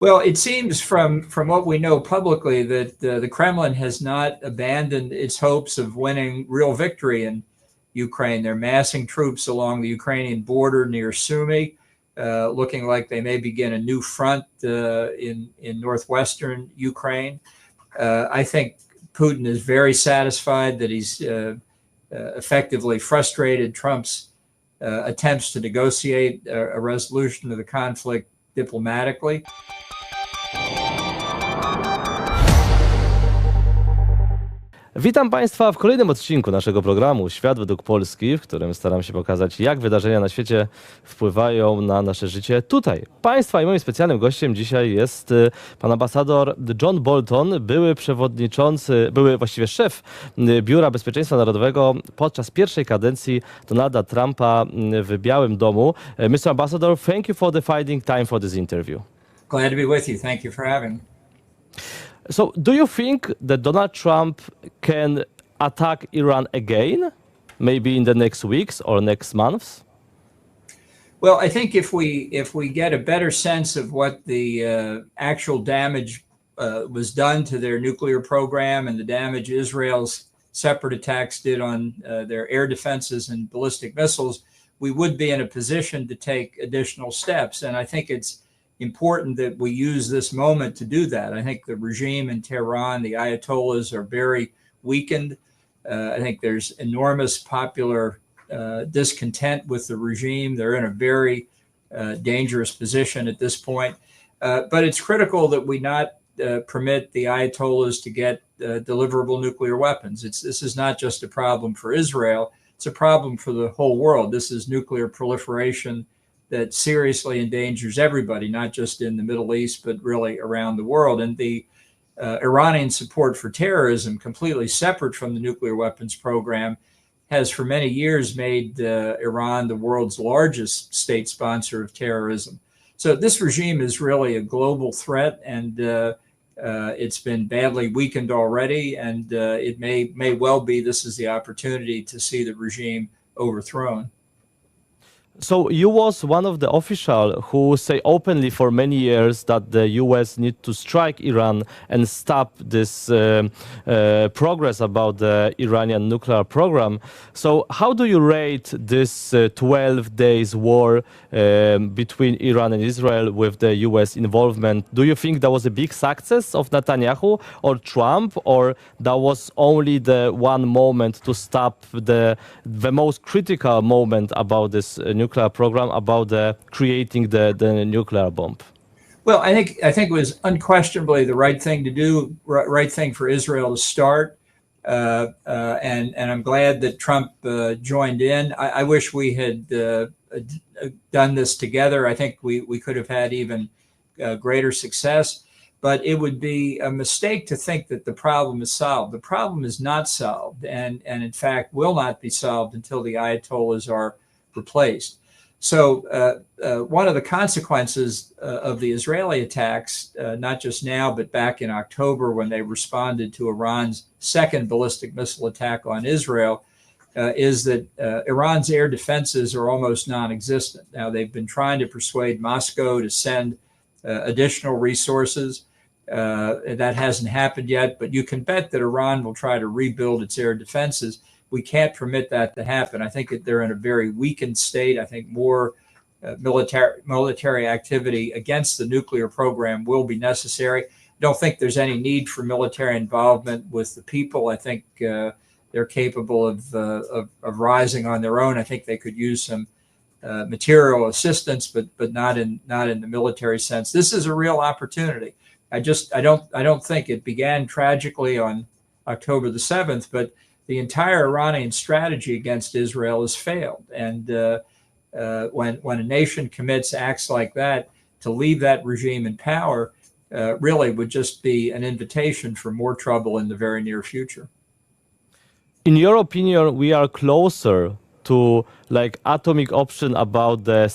Well, it seems from what we know publicly that the Kremlin has not abandoned its hopes of winning real victory in Ukraine. They're massing troops along the Ukrainian border near Sumy, looking like they may begin a new front in northwestern Ukraine. I think Putin is very satisfied that he's effectively frustrated Trump's attempts to negotiate a resolution of the conflict diplomatically. Witam Państwa w kolejnym odcinku naszego programu Świat według Polski, w którym staram się pokazać, jak wydarzenia na świecie wpływają na nasze życie tutaj. Państwa i moim specjalnym gościem dzisiaj jest pan ambasador John Bolton, były właściwie szef Biura Bezpieczeństwa Narodowego podczas pierwszej kadencji Donalda Trumpa w Białym Domu. Mr. Ambassador, thank you for finding time for this interview. Glad to be with you. Thank you for having me. So, do you think that Donald Trump can attack Iran again, maybe in the next weeks or next months? Well, I think if we get a better sense of what the actual damage was done to their nuclear program and the damage Israel's separate attacks did on their air defenses and ballistic missiles, we would be in a position to take additional steps. And I think it's important that we use this moment to do that. I think the regime in Tehran, the Ayatollahs, are very weakened. I think there's enormous popular discontent with the regime. They're in a very dangerous position at this point. But it's critical that we not permit the Ayatollahs to get deliverable nuclear weapons. This is not just a problem for Israel. It's a problem for the whole world. This is nuclear proliferation that seriously endangers everybody, not just in the Middle East, but really around the world. And the Iranian support for terrorism, completely separate from the nuclear weapons program, has for many years made Iran the world's largest state sponsor of terrorism. So this regime is really a global threat, and it's been badly weakened already, and it may well be this is the opportunity to see the regime overthrown. So you was one of the officials who say openly for many years that the U.S. need to strike Iran and stop this progress about the Iranian nuclear program. So how do you rate this 12 days war between Iran and Israel with the U.S. involvement? Do you think that was a big success of Netanyahu or Trump, or that was only the one moment to stop the most critical moment about this nuclear program, about creating the nuclear bomb? Well, I think it was unquestionably the right thing to do, right thing for Israel to start, and I'm glad that Trump joined in. I wish we had done this together. I think we could have had even greater success, but it would be a mistake to think that the problem is solved. The problem is not solved, and in fact will not be solved until the Ayatollahs are replaced. So one of the consequences of the Israeli attacks, not just now, but back in October when they responded to Iran's second ballistic missile attack on Israel, is that Iran's air defenses are almost non-existent. Now, they've been trying to persuade Moscow to send additional resources. That hasn't happened yet, but you can bet that Iran will try to rebuild its air defenses. We can't permit that to happen. I think that they're in a very weakened state. I think more military activity against the nuclear program will be necessary. I don't think there's any need for military involvement with the people. I think they're capable of rising on their own. I think they could use some material assistance, but not in the military sense. This is a real opportunity. I don't think it began tragically on October the 7th, but the entire Iranian strategy against Israel has failed. And when a nation commits acts like that, to leave that regime in power really would just be an invitation for more trouble in the very near future. In your opinion, we are closer to atomic option about the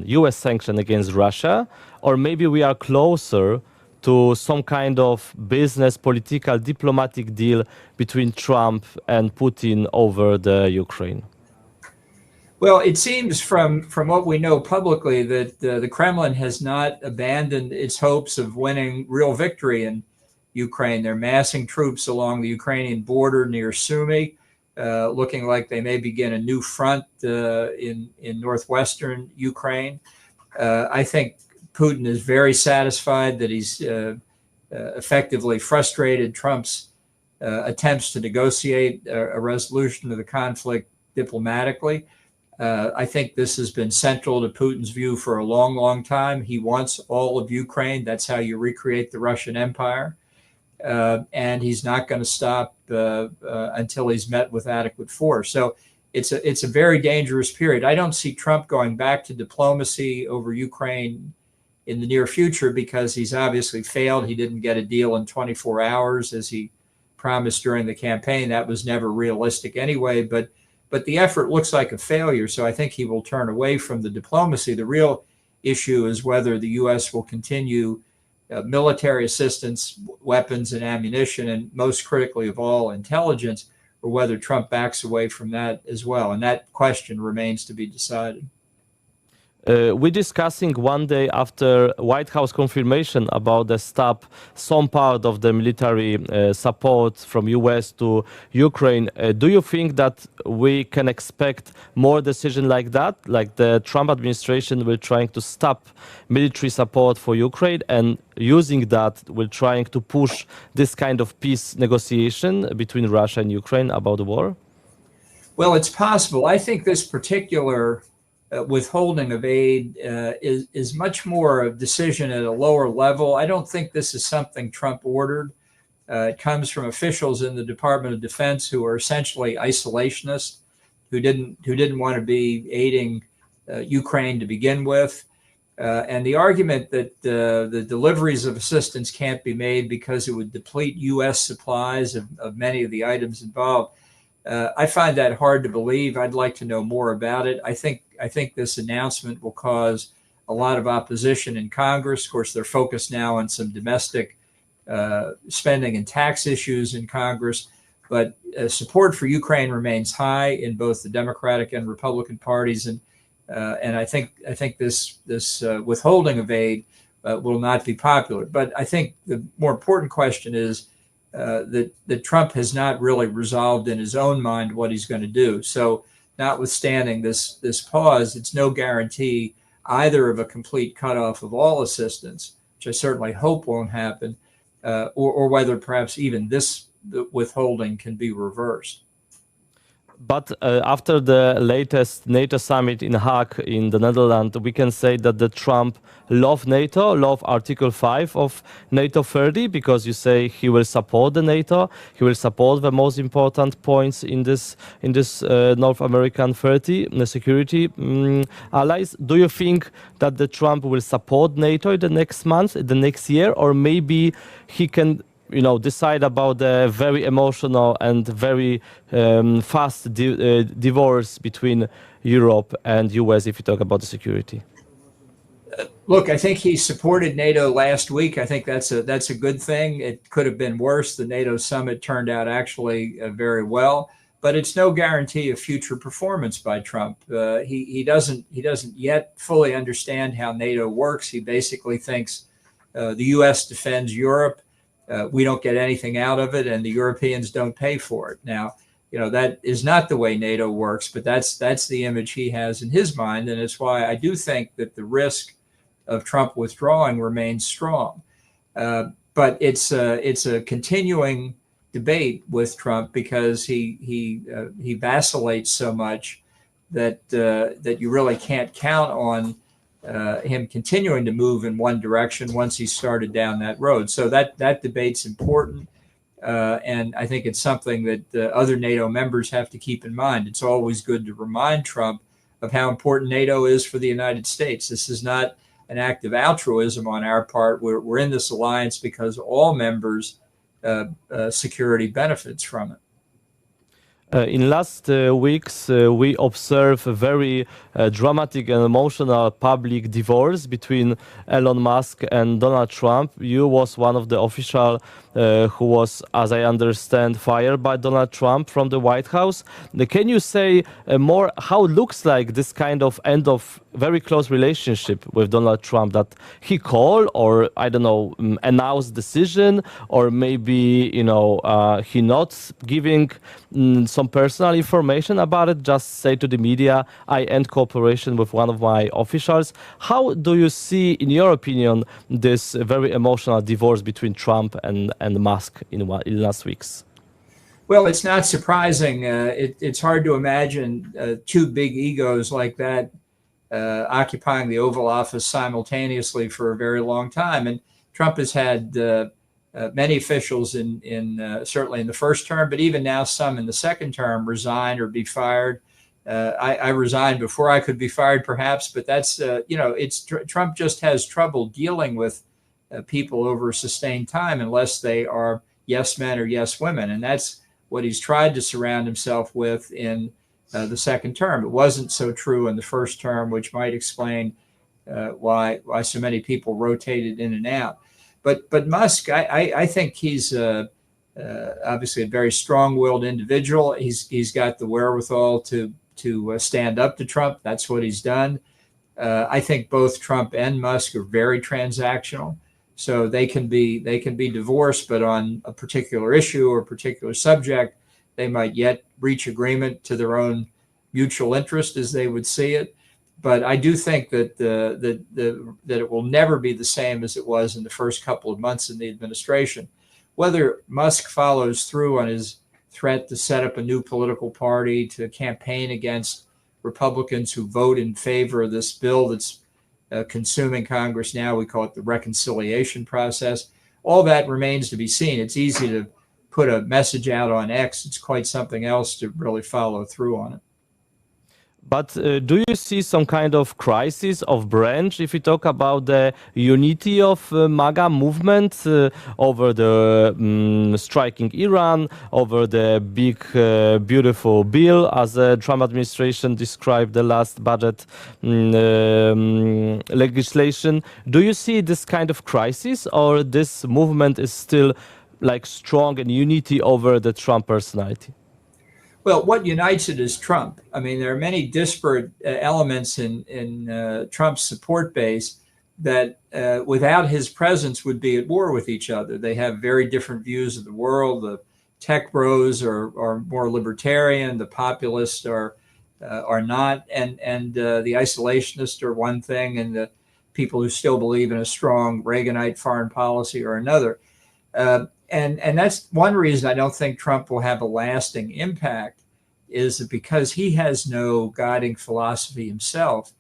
U.S. sanction against Russia, or maybe we are closer to some kind of business, political, diplomatic deal between Trump and Putin over the Ukraine? Well, it seems from what we know publicly that the Kremlin has not abandoned its hopes of winning real victory in Ukraine. They're massing troops along the Ukrainian border near Sumy, looking like they may begin a new front in northwestern Ukraine. I think Putin is very satisfied that he's effectively frustrated Trump's attempts to negotiate a resolution of the conflict diplomatically. I think this has been central to Putin's view for a long, long time. He wants all of Ukraine. That's how you recreate the Russian Empire. And he's not going to stop until he's met with adequate force. So it's a very dangerous period. I don't see Trump going back to diplomacy over Ukraine in the near future because he's obviously failed. He didn't get a deal in 24 hours as he promised during the campaign. That was never realistic anyway, but the effort looks like a failure. So I think he will turn away from the diplomacy. The real issue is whether the U.S. will continue military assistance, weapons and ammunition, and most critically of all, intelligence, or whether Trump backs away from that as well. And that question remains to be decided. We're discussing one day after White House confirmation about the stop some part of the military support from US to Ukraine. Do you think that we can expect more decision like that? Like the Trump administration will trying to stop military support for Ukraine and using that will trying to push this kind of peace negotiation between Russia and Ukraine about the war? Well, it's possible. I think this particular withholding of aid is much more a decision at a lower level. I don't think this is something Trump ordered. It comes from officials in the Department of Defense who are essentially isolationists, who didn't want to be aiding Ukraine to begin with. And the argument that the deliveries of assistance can't be made because it would deplete U.S. supplies of many of the items involved, I find that hard to believe. I'd like to know more about it. I think this announcement will cause a lot of opposition in Congress. Of course, they're focused now on some domestic spending and tax issues in Congress, but support for Ukraine remains high in both the Democratic and Republican parties, and I think this withholding of aid will not be popular. But I think the more important question is that Trump has not really resolved in his own mind what he's going to do. So notwithstanding this pause, it's no guarantee either of a complete cutoff of all assistance, which I certainly hope won't happen, or whether perhaps even this withholding can be reversed. But after the latest NATO summit in Hague in the Netherlands, we can say that the Trump love NATO, love Article 5 of NATO 30, because you say he will support the NATO, he will support the most important points in this North American 30 the security allies. Do you think that the Trump will support NATO in the next month, the next year, or maybe he can decide about the very emotional and very fast divorce between Europe and US if you talk about the security? Look, I think he supported NATO last week. I think that's a good thing. It could have been worse. The NATO summit turned out actually very well, but it's no guarantee of future performance by Trump. He doesn't yet fully understand how NATO works. He basically thinks the US defends Europe. We don't get anything out of it, and the Europeans don't pay for it. Now, that is not the way NATO works, but that's the image he has in his mind, and it's why I do think that the risk of Trump withdrawing remains strong. But it's a continuing debate with Trump because he vacillates so much that you really can't count on him continuing to move in one direction once he started down that road. So that debate's important, and I think it's something that other NATO members have to keep in mind. It's always good to remind Trump of how important NATO is for the United States. This is not an act of altruism on our part. We're in this alliance because all members' security benefits from it. In last weeks, we observe a very dramatic and emotional public divorce between Elon Musk and Donald Trump. You was one of the official who was, as I understand, fired by Donald Trump from the White House. Can you say more how it looks like this kind of end of very close relationship with Donald Trump, that he called or, I don't know, announced decision, or maybe, he not giving some personal information about it, just say to the media, I end cooperation with one of my officials. How do you see, in your opinion, this very emotional divorce between Trump and Musk in last weeks? Well, it's not surprising. It's hard to imagine two big egos like that occupying the Oval Office simultaneously for a very long time. And Trump has had many officials in certainly in the first term, but even now some in the second term resign or be fired. I resigned before I could be fired, perhaps, but that's Trump just has trouble dealing with people over a sustained time unless they are yes men or yes women, and that's what he's tried to surround himself with in the second term. It wasn't so true in the first term, which might explain why so many people rotated in and out. But Musk, I think he's obviously a very strong-willed individual. He's got the wherewithal to stand up to Trump. That's what he's done. I think both Trump and Musk are very transactional, so they can be divorced, but on a particular issue or a particular subject, they might yet reach agreement to their own mutual interest as they would see it. But I do think that that it will never be the same as it was in the first couple of months in the administration. Whether Musk follows through on his threat to set up a new political party to campaign against Republicans who vote in favor of this bill that's consuming Congress now, we call it the reconciliation process, all that remains to be seen. It's easy to put a message out on X. It's quite something else to really follow through on it. But do you see some kind of crisis of branch if you talk about the unity of MAGA movement over the striking Iran, over the big, beautiful bill, as the Trump administration described the last budget legislation? Do you see this kind of crisis, or this movement is still like strong and unity over the Trump personality? Well, what unites it is Trump. I mean, there are many disparate elements in Trump's support base that without his presence would be at war with each other. They have very different views of the world. The tech bros are more libertarian. The populists are not, and the isolationists are one thing, and the people who still believe in a strong Reaganite foreign policy are another. And that's one reason I don't think Trump will have a lasting impact, is that because he has no guiding philosophy himself,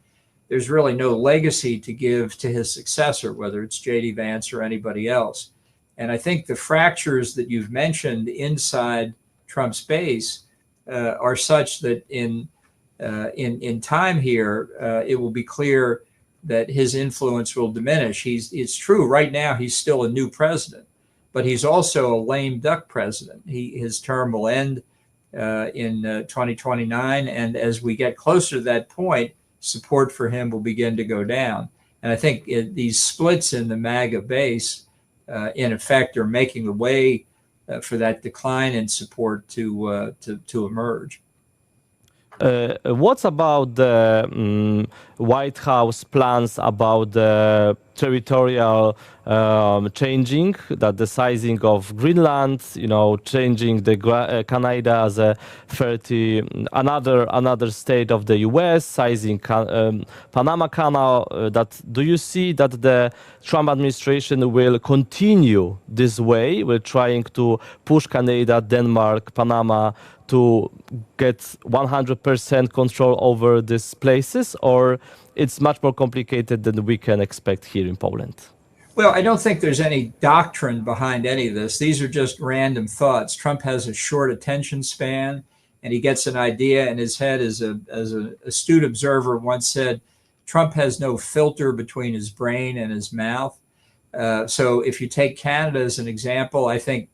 there's really no legacy to give to his successor, whether it's J.D. Vance or anybody else. And I think the fractures that you've mentioned inside Trump's base are such that in time here, it will be clear that his influence will diminish. It's true, right now he's still a new president, but he's also a lame duck president. His term will end in 2029, and as we get closer to that point, support for him will begin to go down. And I think these splits in the MAGA base, in effect, are making the way for that decline in support to emerge. What's about the White House plans about the territorial changing, that the sizing of Greenland, changing the Canada as a another state of the U.S., sizing Panama Canal? Do you see that the Trump administration will continue this way? We're trying to push Canada, Denmark, Panama to get 100% control over these places, or it's much more complicated than we can expect here in Poland? Well, I don't think there's any doctrine behind any of this. These are just random thoughts. Trump has a short attention span, and he gets an idea in his head. As an astute observer once said, Trump has no filter between his brain and his mouth. So if you take Canada as an example, I think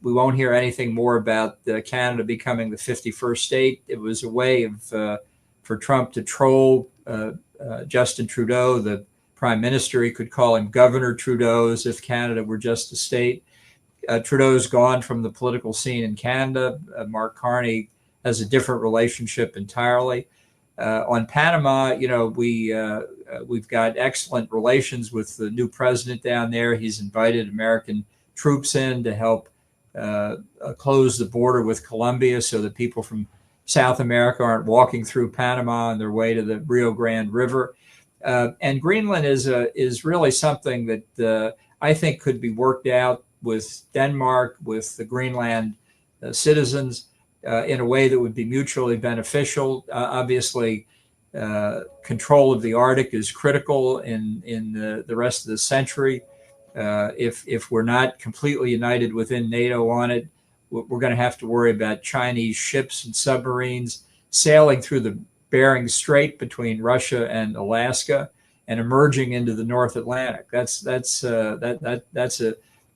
We won't hear anything more about Canada becoming the 51st state. It was a way of for Trump to troll Justin Trudeau, the prime minister. He could call him Governor Trudeau as if Canada were just a state. Trudeau's gone from the political scene in Canada. Mark Carney has a different relationship entirely. On Panama, we've got excellent relations with the new president down there. He's invited American troops in to help close the border with Colombia so that people from South America aren't walking through Panama on their way to the Rio Grande River. And Greenland is really something that I think could be worked out with Denmark, with the Greenland citizens in a way that would be mutually beneficial. Obviously, control of the Arctic is critical in the rest of the century. If we're not completely united within NATO on it, we're going to have to worry about Chinese ships and submarines sailing through the Bering Strait between Russia and Alaska and emerging into the North Atlantic. That's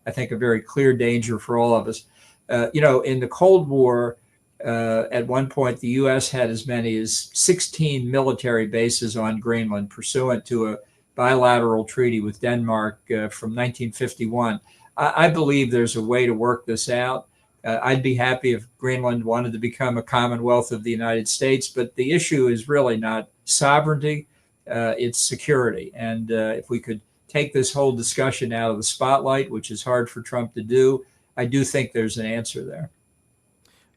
I think a very clear danger for all of us. In the Cold War, at one point, the U.S. had as many as 16 military bases on Greenland, pursuant to a bilateral treaty with Denmark from 1951. I believe there's a way to work this out. I'd be happy if Greenland wanted to become a Commonwealth of the United States, but the issue is really not sovereignty, it's security. And if we could take this whole discussion out of the spotlight, which is hard for Trump to do, I do think there's an answer there.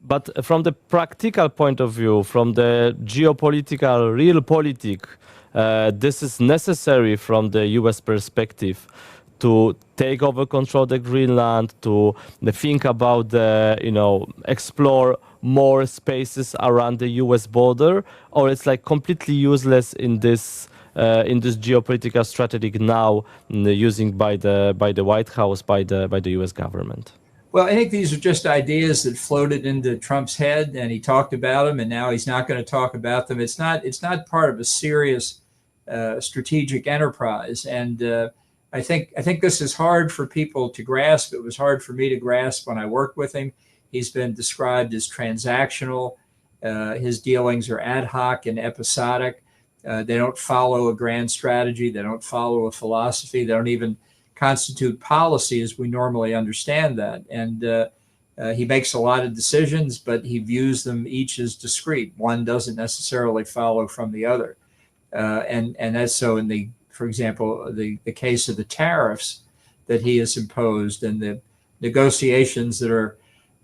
But from the practical point of view, from the geopolitical, realpolitik, this is necessary from the U.S. perspective to take over control of the Greenland, to think about explore more spaces around the U.S. border, or it's like completely useless in this geopolitical strategy now using by the White House, by the U.S. government. Well, I think these are just ideas that floated into Trump's head, and he talked about them, and now he's not going to talk about them. It's not part of a serious strategic enterprise, and I think this is hard for people to grasp. It was hard for me to grasp when I worked with him. He's been described as transactional. His dealings are ad hoc and episodic. They don't follow a grand strategy. They don't follow a philosophy. They don't even constitute policy as we normally understand that. And he makes a lot of decisions, but he views them each as discrete. One doesn't necessarily follow from the other. And that's so in for example, the case of the tariffs that he has imposed and the negotiations that are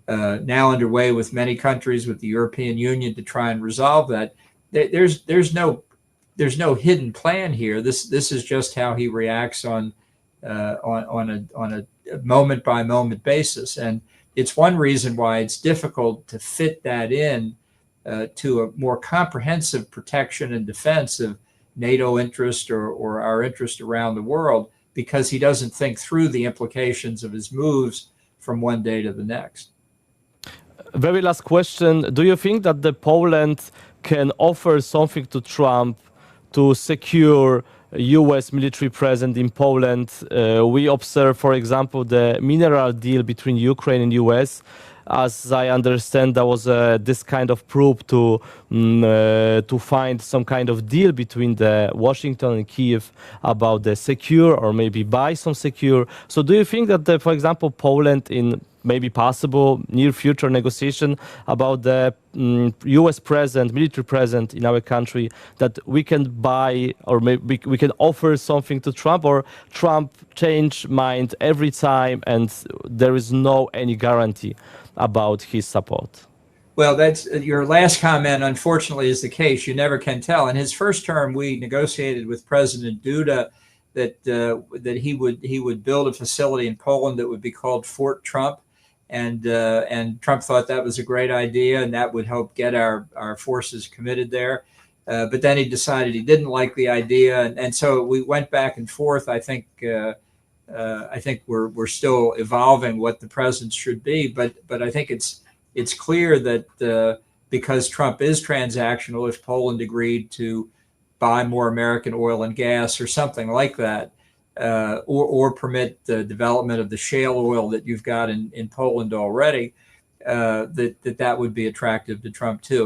now underway with many countries, with the European Union, to try and resolve that. There's no hidden plan here. This is just how he reacts on a moment by moment basis, and it's one reason why it's difficult to fit that in to a more comprehensive protection and defense of NATO interest or our interest around the world, because he doesn't think through the implications of his moves from one day to the next. Very last question. Do you think that the Poland can offer something to Trump to secure U.S. military presence in Poland? We observe, for example, the mineral deal between Ukraine and U.S. As I understand, there was this kind of probe to find some kind of deal between the Washington and Kiev about the secure, or maybe buy some secure. So do you think that, for example, Poland in maybe possible near future negotiation about the U.S. presence, military presence in our country, that we can buy, or maybe we can offer something to Trump, or Trump change mind every time and there is no any guarantee about his support? Well, that's your last comment, unfortunately, is the case. You never can tell. In his first term, we negotiated with President Duda that he would build a facility in Poland that would be called Fort Trump. And Trump thought that was a great idea, and that would help get our forces committed there. But then he decided he didn't like the idea, and so we went back and forth. I think we're still evolving what the presence should be, but I think it's clear that because Trump is transactional, if Poland agreed to buy more American oil and gas or something like that, or permit the development of the shale oil that you've got in Poland already, that would be attractive to Trump too.